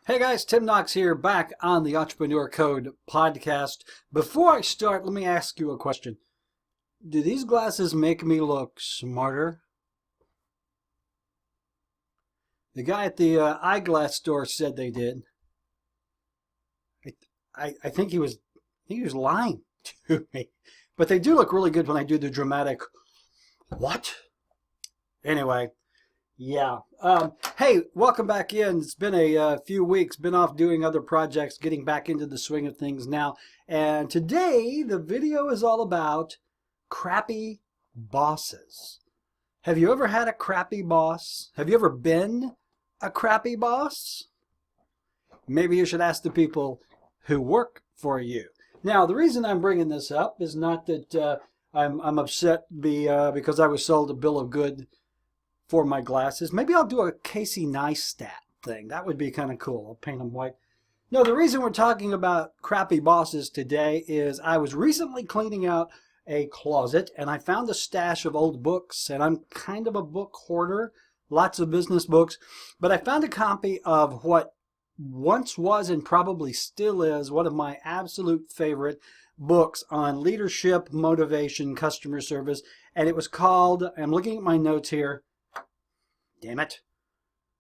Hey guys, Tim Knox here, back on the Entrepreneur Code podcast. Before I start, let me ask you a question. Do these glasses make me look smarter? The guy at the eyeglass store said they did. I think he was lying to me. But they do look really good when I do the dramatic, what? Anyway, yeah. Hey, welcome back in. It's been a few weeks, been off doing other projects, getting back into the swing of things now. And today, the video is all about crappy bosses. Have you ever had a crappy boss? Have you ever been a crappy boss? Maybe you should ask the people who work for you. Now, the reason I'm bringing this up is not that I'm upset because I was sold a bill of goods for my glasses. Maybe I'll do a Casey Neistat thing. That would be kind of cool. I'll paint them white. No, the reason we're talking about crappy bosses today is I was recently cleaning out a closet and I found a stash of old books, and I'm kind of a book hoarder, lots of business books, but I found a copy of what once was and probably still is one of my absolute favorite books on leadership, motivation, customer service, and it was called, I'm looking at my notes here, damn it,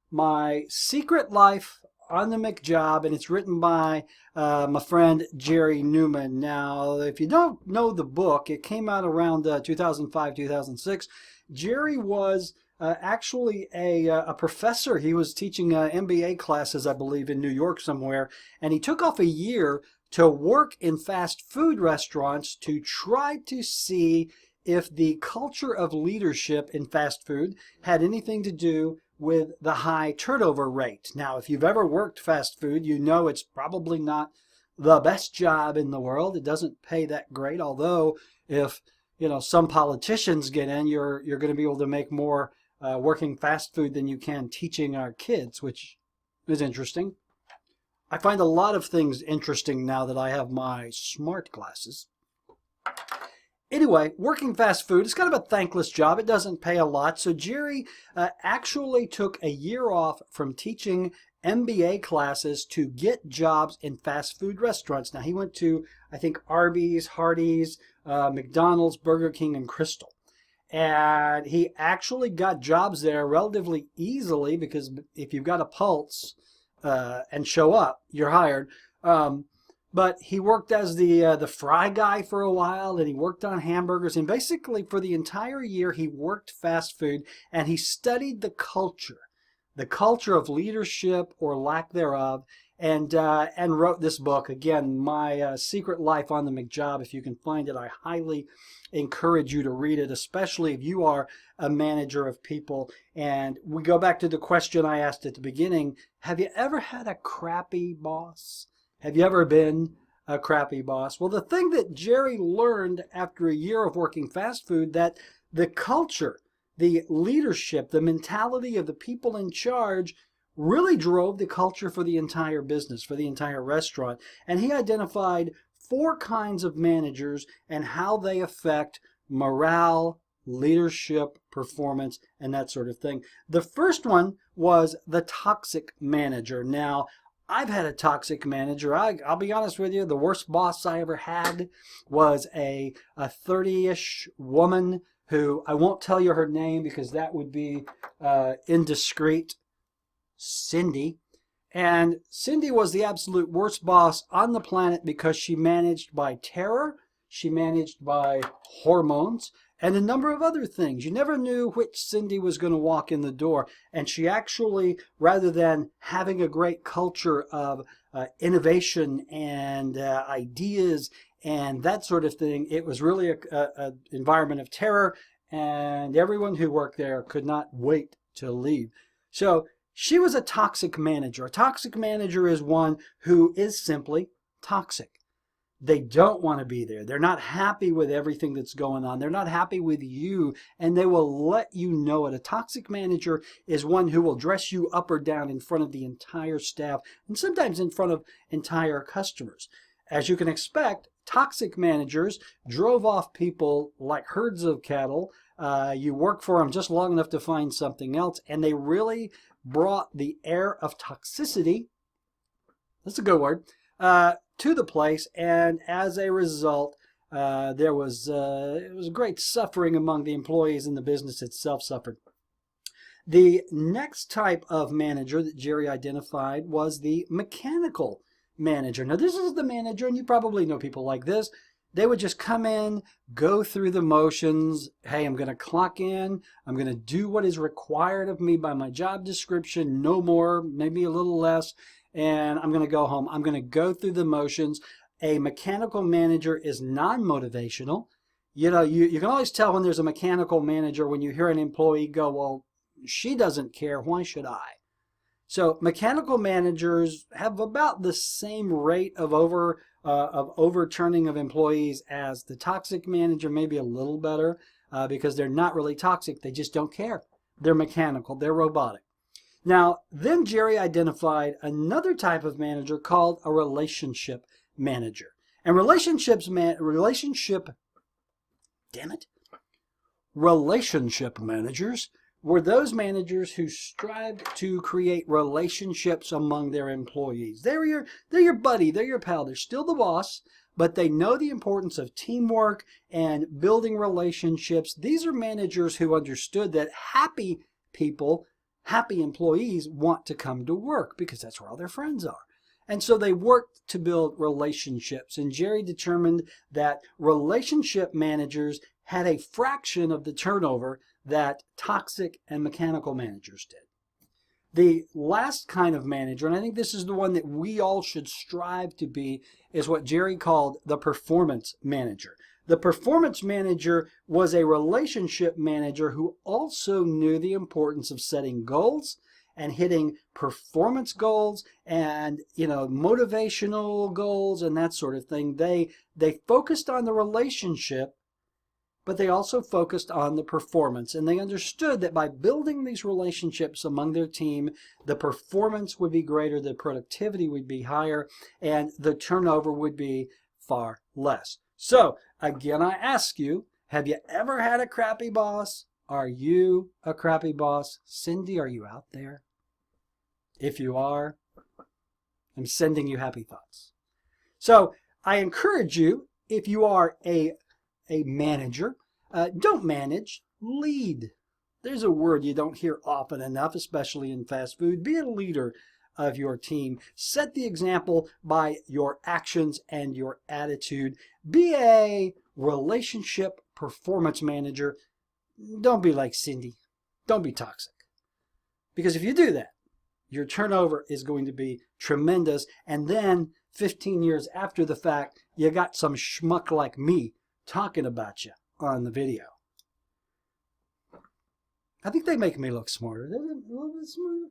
My Secret Life on the McJob, and it's written by my friend Jerry Newman. Now, if you don't know the book, it came out around 2005, 2006. Jerry was actually a professor. He was teaching MBA classes, I believe, in New York somewhere, and he took off a year to work in fast food restaurants to try to see if the culture of leadership in fast food had anything to do with the high turnover rate. Now, if you've ever worked fast food, you know it's probably not the best job in the world. It doesn't pay that great, although if some politicians get in, you're going to be able to make more working fast food than you can teaching our kids, which is interesting. I find a lot of things interesting now that I have my smart glasses. Anyway, working fast food is kind of a thankless job. It doesn't pay a lot. So Jerry actually took a year off from teaching MBA classes to get jobs in fast food restaurants. Now, he went to, I think, Arby's, Hardee's, McDonald's, Burger King, and Crystal. And he actually got jobs there relatively easily because if you've got a pulse and show up, you're hired. But he worked as the fry guy for a while, and he worked on hamburgers. And basically, for the entire year, he worked fast food, and he studied the culture of leadership or lack thereof, and wrote this book. Again, My Secret Life on the McJob. If you can find it, I highly encourage you to read it, especially if you are a manager of people. And we go back to the question I asked at the beginning. Have you ever had a crappy boss? Have you ever been a crappy boss? Well, the thing that Jerry learned after a year of working fast food, that the culture, the leadership, the mentality of the people in charge really drove the culture for the entire business, for the entire restaurant. And he identified 4 kinds of managers and how they affect morale, leadership, performance, and that sort of thing. The first one was the toxic manager. Now, I've had a toxic manager. I'll be honest with you, the worst boss I ever had was a 30-ish woman who, I won't tell you her name because that would be indiscreet, Cindy. And Cindy was the absolute worst boss on the planet because she managed by terror, she managed by hormones, and a number of other things. You never knew which Cindy was going to walk in the door. And she actually, rather than having a great culture of innovation and ideas and that sort of thing, it was really an environment of terror, and everyone who worked there could not wait to leave. So she was a toxic manager. A toxic manager is one who is simply toxic. They don't want to be there. They're not happy with everything that's going on. They're not happy with you, and they will let you know it. A toxic manager is one who will dress you up or down in front of the entire staff, and sometimes in front of entire customers. As you can expect, toxic managers drove off people like herds of cattle. You work for them just long enough to find something else, and they really brought the air of toxicity that's a good word, to the place, and as a result, it was great suffering among the employees, and the business itself suffered. The next type of manager that Jerry identified was the mechanical manager. Now, this is the manager, and you probably know people like this. They would just come in, go through the motions. Hey, I'm going to clock in. I'm going to do what is required of me by my job description, no more, maybe a little less, and I'm going to go home. I'm going to go through the motions. A mechanical manager is non-motivational. You know, you can always tell when there's a mechanical manager when you hear an employee go, well, she doesn't care, why should I? So mechanical managers have about the same rate of overturning of employees as the toxic manager, maybe a little better, because they're not really toxic. They just don't care. They're mechanical. They're robotic. Now, then Jerry identified another type of manager called a relationship manager. And relationship managers were those managers who strived to create relationships among their employees. They're your buddy, they're your pal, they're still the boss, but they know the importance of teamwork and building relationships. These are managers who understood that happy people, happy employees want to come to work because that's where all their friends are. And so they worked to build relationships. And Jerry determined that relationship managers had a fraction of the turnover that toxic and mechanical managers did. The last kind of manager, and I think this is the one that we all should strive to be, is what Jerry called the performance manager. The performance manager was a relationship manager who also knew the importance of setting goals and hitting performance goals and, motivational goals and that sort of thing. They focused on the relationship, but they also focused on the performance. And they understood that by building these relationships among their team, the performance would be greater, the productivity would be higher, and the turnover would be far less. So, again, I ask you, have you ever had a crappy boss? Are you a crappy boss? Cindy, are you out there? If you are, I'm sending you happy thoughts. So, I encourage you, if you are a manager, don't manage, lead. There's a word you don't hear often enough, especially in fast food. Be a leader of your team. Set the example by your actions and your attitude. Be a relationship performance manager. Don't be like Cindy. Don't be toxic. Because if you do that, your turnover is going to be tremendous. And then 15 years after the fact, you got some schmuck like me talking about you on the video. I think they make me look smarter. They're a little bit smarter.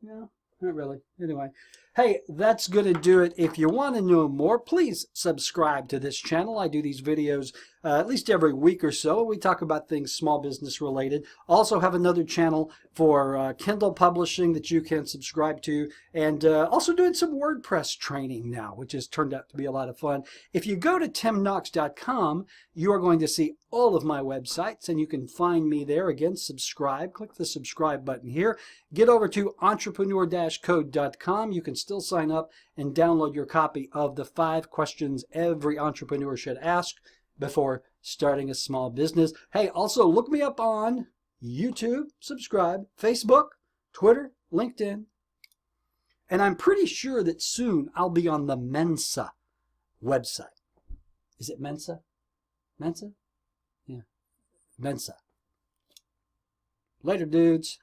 No, not really. Anyway, hey, that's going to do it. If you want to know more, please subscribe to this channel. I do these videos at least every week or so. We talk about things small business related. Also have another channel for Kindle publishing that you can subscribe to, and also doing some WordPress training now, which has turned out to be a lot of fun. If you go to timknox.com, you are going to see all of my websites, and you can find me there. Again, subscribe. Click the subscribe button here. Get over to entrepreneur-code.com. You can still sign up and download your copy of the 5 questions every entrepreneur should ask before starting a small business. Hey, also look me up on YouTube, subscribe, Facebook, Twitter, LinkedIn. And I'm pretty sure that soon I'll be on the Mensa website. Is it Mensa? Mensa? Yeah. Mensa. Later, dudes.